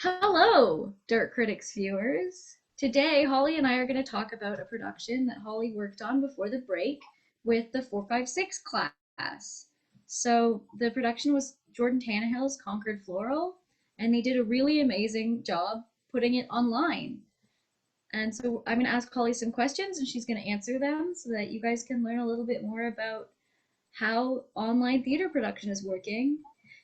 Hello, Dirt Critics viewers. Today, Holly and I are going to talk about a production that Holly worked on before the break with the 456 class. So, the production was Jordan Tannehill's Concord Floral, and they did a really amazing job putting it online. And so, I'm going to ask Holly some questions, and she's going to answer them so that you guys can learn a little bit more about how online theater production is working.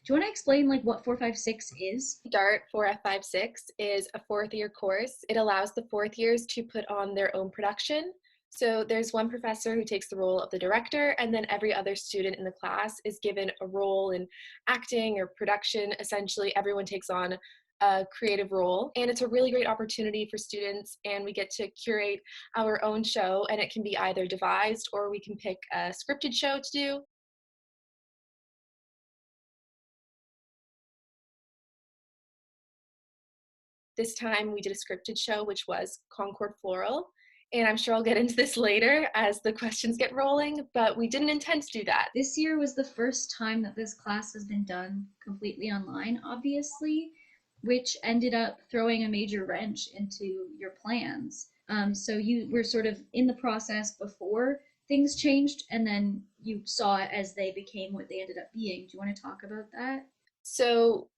Do you want to explain what 456 is? DART 4F56 is a fourth year course. It allows the fourth years to put on their own production. So there's one professor who takes the role of the director, and then every other student in the class is given a role in acting or production. Essentially, everyone takes on a creative role, and it's a really great opportunity for students, and we get to curate our own show, and it can be either devised or we can pick a scripted show to do. This time we did a scripted show, which was Concord Floral. And I'm sure I'll get into this later as the questions get rolling, but we didn't intend to do that. This year was the first time that this class has been done completely online, obviously, which ended up throwing a major wrench into your plans. So you were sort of in the process before things changed, and then you saw it as they became what they ended up being. Do you want to talk about that? So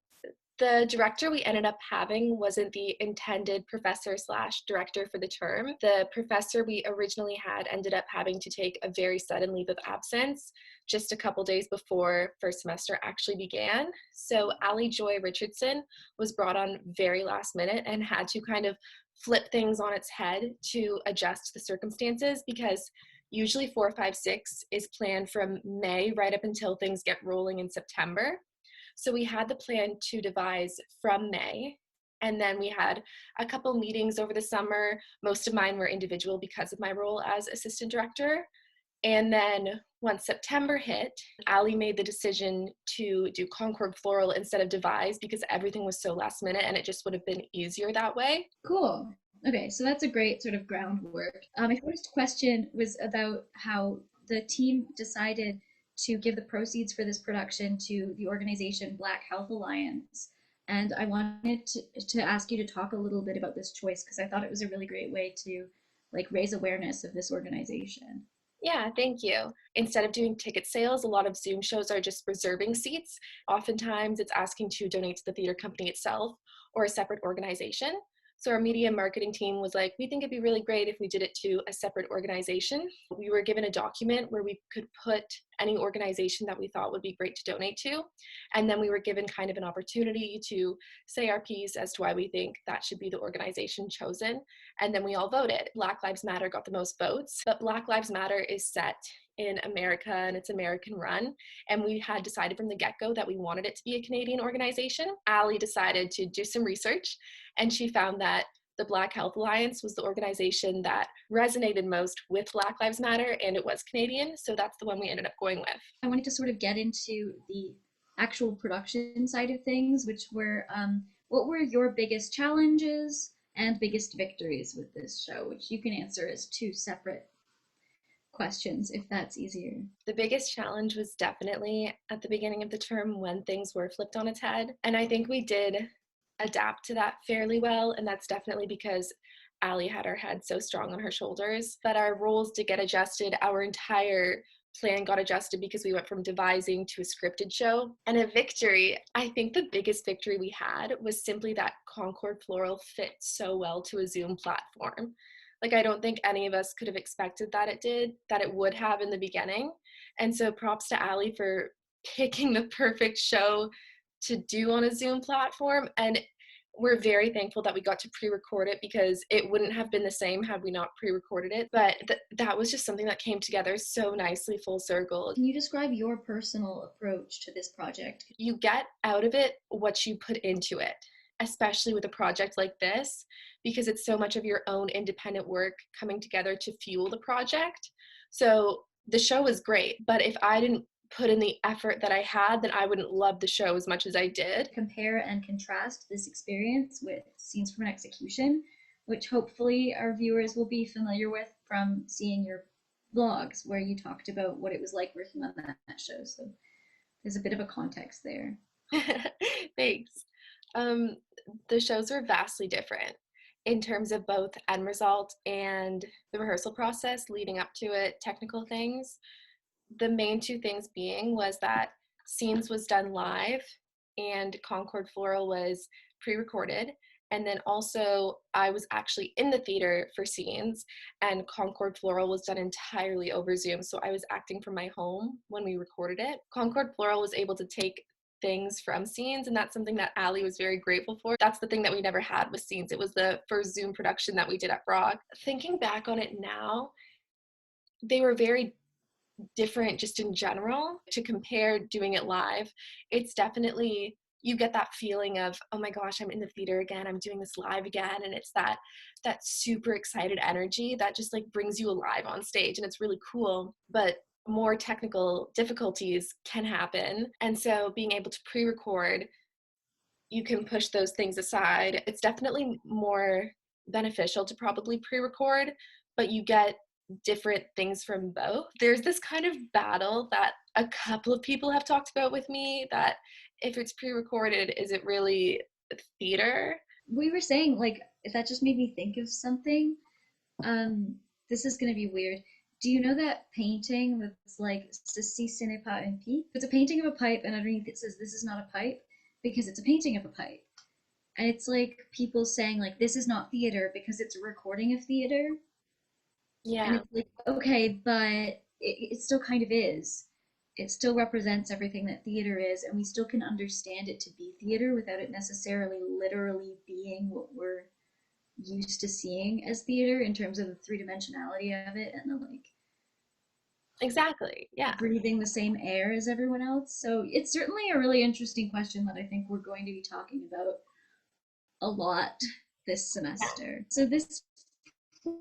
the director we ended up having wasn't the intended professor slash director for the term. The professor we originally had ended up having to take a very sudden leave of absence just a couple days before first semester actually began. So Ali Joy Richardson was brought on very last minute and had to kind of flip things on its head to adjust the circumstances, because usually 456 is planned from May right up until things get rolling in September. So we had the plan to devise from May, and then we had a couple meetings over the summer. Most of mine were individual because of my role as assistant director. And then once September hit, Ali made the decision to do Concord Floral instead of devise because everything was so last minute and it just would have been easier that way. Cool. Okay, so that's a great sort of groundwork. My first question was about how the team decided to give the proceeds for this production to the organization Black Health Alliance. And I wanted to ask you to talk a little bit about this choice because I thought it was a really great way to raise awareness of this organization. Yeah, thank you. Instead of doing ticket sales, a lot of Zoom shows are just reserving seats. Oftentimes, it's asking to donate to the theater company itself or a separate organization. So our media marketing team was like, we think it'd be really great if we did it to a separate organization. We were given a document where we could put any organization that we thought would be great to donate to. And then we were given kind of an opportunity to say our piece as to why we think that should be the organization chosen. And then we all voted. Black Lives Matter got the most votes, but Black Lives Matter is set in America and it's American run. And we had decided from the get-go that we wanted it to be a Canadian organization. Ali decided to do some research, and she found that the Black Health Alliance was the organization that resonated most with Black Lives Matter, and it was Canadian, so that's the one we ended up going with. I wanted to sort of get into the actual production side of things, which were what were your biggest challenges and biggest victories with this show, which you can answer as two separate questions if that's easier. The biggest challenge was definitely at the beginning of the term when things were flipped on its head. And I think we did adapt to that fairly well. And that's definitely because Ali had her head so strong on her shoulders. But our roles did get adjusted. Our entire plan got adjusted because we went from devising to a scripted show. And a victory, I think the biggest victory we had was simply that Concord Floral fit so well to a Zoom platform. Like, I don't think any of us could have expected that it would have in the beginning. And so props to Ali for picking the perfect show to do on a Zoom platform. And we're very thankful that we got to pre-record it because it wouldn't have been the same had we not pre-recorded it. But that was just something that came together so nicely full circle. Can you describe your personal approach to this project? You get out of it what you put into it, especially with a project like this, because it's so much of your own independent work coming together to fuel the project. So the show was great, but if I didn't put in the effort that I had, then I wouldn't love the show as much as I did. Compare and contrast this experience with Scenes from an Execution, which hopefully our viewers will be familiar with from seeing your vlogs where you talked about what it was like working on that show. So there's a bit of a context there. Thanks. Um, the shows were vastly different in terms of both end result and the rehearsal process leading up to it, technical things. The main two things being was that Scenes was done live and Concord Floral was pre-recorded. And then also I was actually in the theater for Scenes, and Concord Floral was done entirely over Zoom. So I was acting from my home when we recorded it. Concord Floral was able to take things from Scenes, and that's something that Ali was very grateful for. That's the thing that we never had with Scenes. It was the first Zoom production that we did at Brock. Thinking back on it now, they were very different just in general. To compare doing it live, it's definitely, you get that feeling of, oh my gosh, I'm in the theater again, I'm doing this live again, and it's that super excited energy that just like brings you alive on stage, and it's really cool. But more technical difficulties can happen, and so being able to pre-record, you can push those things aside. It's definitely more beneficial to probably pre-record, but you get different things from both. There's this kind of battle that a couple of people have talked about with me, that if it's pre-recorded, is it really theater? We were saying, like, that just made me think of something. This is gonna be weird. Do you know that painting that's like "Ceci ce n'est pas une pipe"? It's a painting of a pipe, and underneath it says "This is not a pipe" because it's a painting of a pipe. And it's like people saying like this is not theater because it's a recording of theater. And Yeah, it's like, okay, but it still kind of is. It still represents everything that theater is, and we still can understand it to be theater without it necessarily literally being what we're used to seeing as theater in terms of the three dimensionality of it and the like exactly. Yeah. breathing the same air as everyone else. So it's certainly a really interesting question that I think we're going to be talking about a lot this semester. So this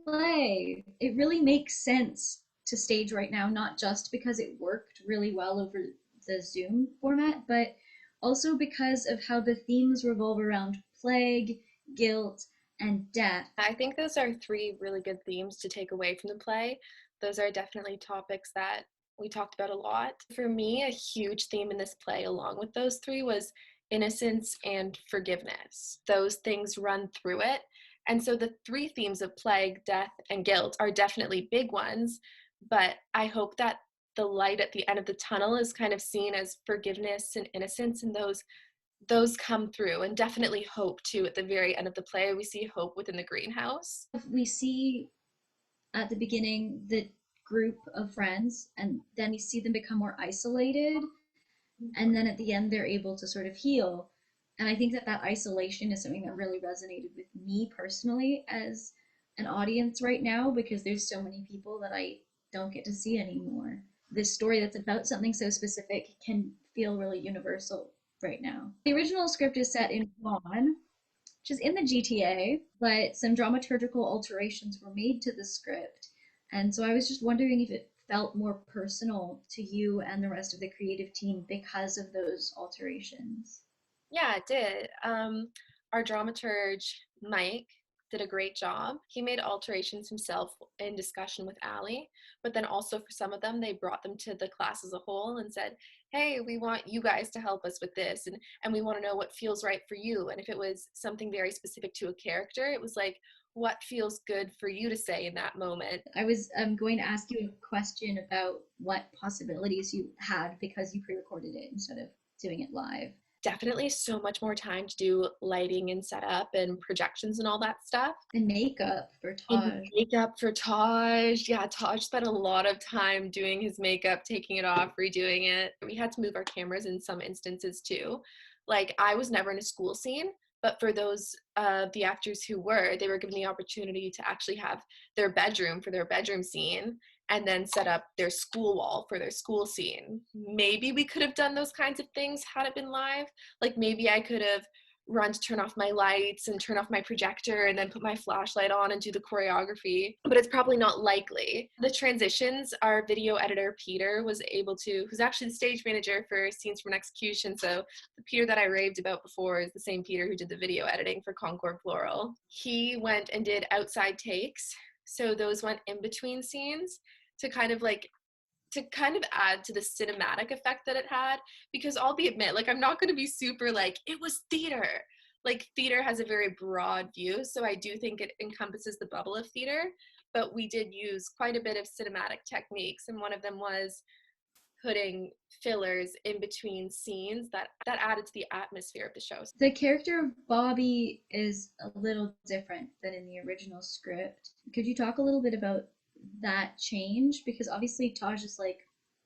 play, it really makes sense to stage right now, not just because it worked really well over the Zoom format, but also because of how the themes revolve around plague, guilt, and death. I think those are three really good themes to take away from the play. Those are definitely topics that we talked about a lot. For me, a huge theme in this play, along with those three, was innocence and forgiveness. Those things run through it. And so the three themes of plague, death, and guilt are definitely big ones, but I hope that the light at the end of the tunnel is kind of seen as forgiveness and innocence, and those come through, and definitely hope too. At the very end of the play, we see hope within the greenhouse. We see at the beginning the group of friends, and then we see them become more isolated, and then at the end they're able to sort of heal. And I think that that isolation is something that really resonated with me personally as an audience right now, because there's so many people that I don't get to see anymore. This story that's about something so specific can feel really universal right now. The original script is set in Vaughan, which is in the GTA, but some dramaturgical alterations were made to the script. And so I was just wondering if it felt more personal to you and the rest of the creative team because of those alterations. Yeah, it did. Our dramaturge, Mike, did a great job. He made alterations himself in discussion with Ali, but then also for some of them, they brought them to the class as a whole and said, hey, we want you guys to help us with this, and we want to know what feels right for you. And if it was something very specific to a character, it was like, what feels good for you to say in that moment? I was going to ask you a question about what possibilities you had because you pre recorded it instead of doing it live. Definitely so much more time to do lighting and setup and projections and all that stuff. And makeup for And Taj. makeup for Taj. Yeah, Taj spent a lot of time doing his makeup, taking it off, redoing it. We had to move our cameras in some instances too. Like, I was never in a school scene, but for those the actors who were, they were given the opportunity to actually have their bedroom for their bedroom scene, and then set up their school wall for their school scene. Maybe we could have done those kinds of things had it been live. Like, maybe I could have run to turn off my lights and turn off my projector and then put my flashlight on and do the choreography, but it's probably not likely. The transitions, our video editor Peter was able to, who's actually the stage manager for Scenes from an Execution, so the Peter that I raved about before is the same Peter who did the video editing for Concord Floral. He went and did outside takes, so those went in between scenes to kind of add to the cinematic effect that it had. Because I'll be admit, like, I'm not going to be super like, it was theater, like theater has a very broad view, so I do think it encompasses the bubble of theater, but we did use quite a bit of cinematic techniques, and one of them was putting fillers in between scenes that added to the atmosphere of the show. The character of Bobby is a little different than in the original script. Could you talk a little bit about that change? Because obviously Taj is like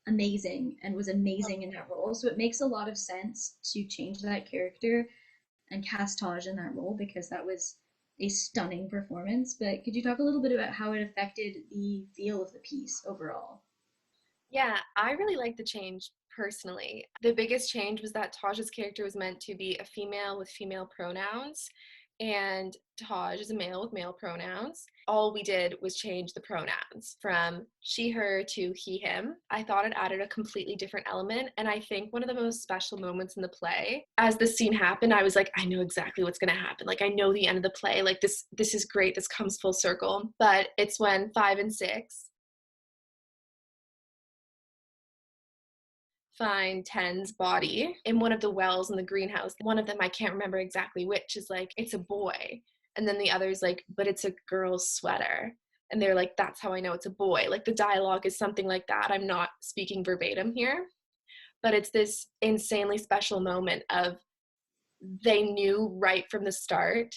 amazing and was amazing in that role. So it makes a lot of sense to change that character and cast Taj in that role because that was a stunning performance. But could you talk a little bit about how it affected the feel of the piece overall? Yeah, I really like the change personally. The biggest change was that Taj's character was meant to be a female with female pronouns, and Taj is a male with male pronouns. All we did was change the pronouns from she, her to he, him. I thought it added a completely different element, and I think one of the most special moments in the play, as the scene happened, I was like, I know exactly what's going to happen. Like, I know the end of the play. Like, this is great. This comes full circle. But it's when 5 and 6 find 10's body in one of the wells in the greenhouse. One of them, I can't remember exactly which, is like, it's a boy. And then the other's like, but it's a girl's sweater. And they're like, that's how I know it's a boy. Like the dialogue is something like that. I'm not speaking verbatim here, but it's this insanely special moment of they knew right from the start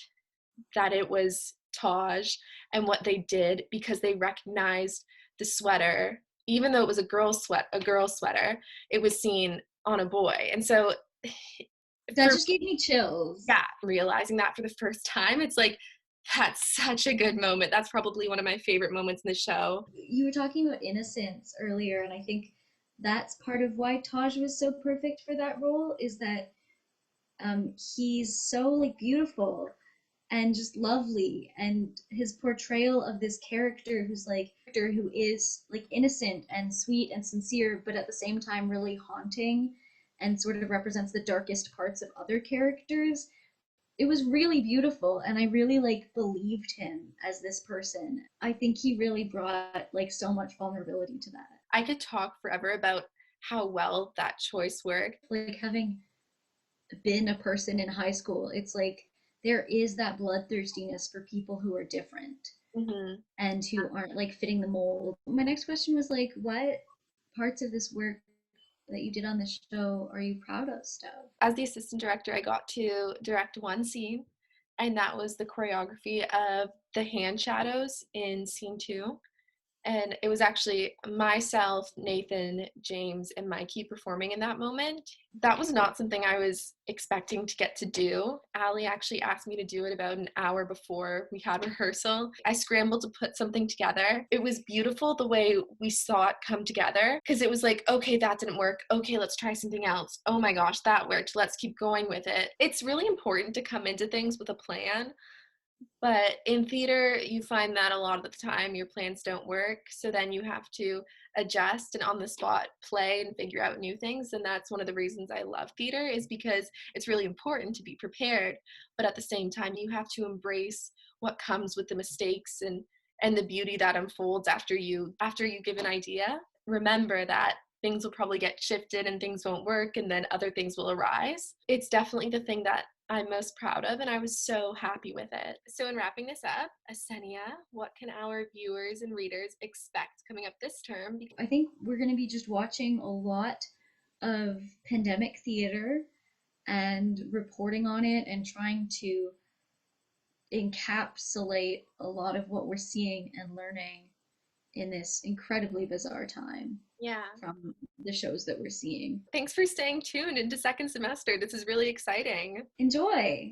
that it was Taj and what they did because they recognized the sweater, even though it was a girl sweater, it was seen on a boy. And so That for just gave me chills. yeah, realizing that for the first time, it's like that's such a good moment. That's probably one of my favorite moments in the show. You were talking about innocence earlier, and I think that's part of why Taj was so perfect for that role is that he's so like beautiful and just lovely, and his portrayal of this character who's like who is like innocent and sweet and sincere, but at the same time really haunting and sort of represents the darkest parts of other characters. It was really beautiful, and I really like believed him as this person. I think he really brought like so much vulnerability to that. I could talk forever about how well that choice worked. Like having been a person in high school, it's like there is that bloodthirstiness for people who are different Mm-hmm. and who aren't like fitting the mold. My next question was like, what parts of this work that you did on the show are you proud of, Steph? As the assistant director, I got to direct one scene, and that was the choreography of the hand shadows in scene 2. And it was actually myself, Nathan, James, and Mikey performing in that moment. That was not something I was expecting to get to do. Ali actually asked me to do it about an hour before we had rehearsal. I scrambled to put something together. It was beautiful the way we saw it come together because it was like, okay, that didn't work. Okay, let's try something else. Oh my gosh, that worked. Let's keep going with it. It's really important to come into things with a plan. But in theater, you find that a lot of the time your plans don't work. So then you have to adjust and on the spot play and figure out new things. And that's one of the reasons I love theater is because it's really important to be prepared. But at the same time, you have to embrace what comes with the mistakes and the beauty that unfolds after you give an idea. Remember that things will probably get shifted and things won't work and then other things will arise. It's definitely the thing that I'm most proud of, and I was so happy with it. So in wrapping this up, Asenia, what can our viewers and readers expect coming up this term? I think we're going to be just watching a lot of pandemic theater and reporting on it and trying to encapsulate a lot of what we're seeing and learning in this incredibly bizarre time Yeah. from the shows that we're seeing. Thanks for staying tuned into second semester. This is really exciting. Enjoy!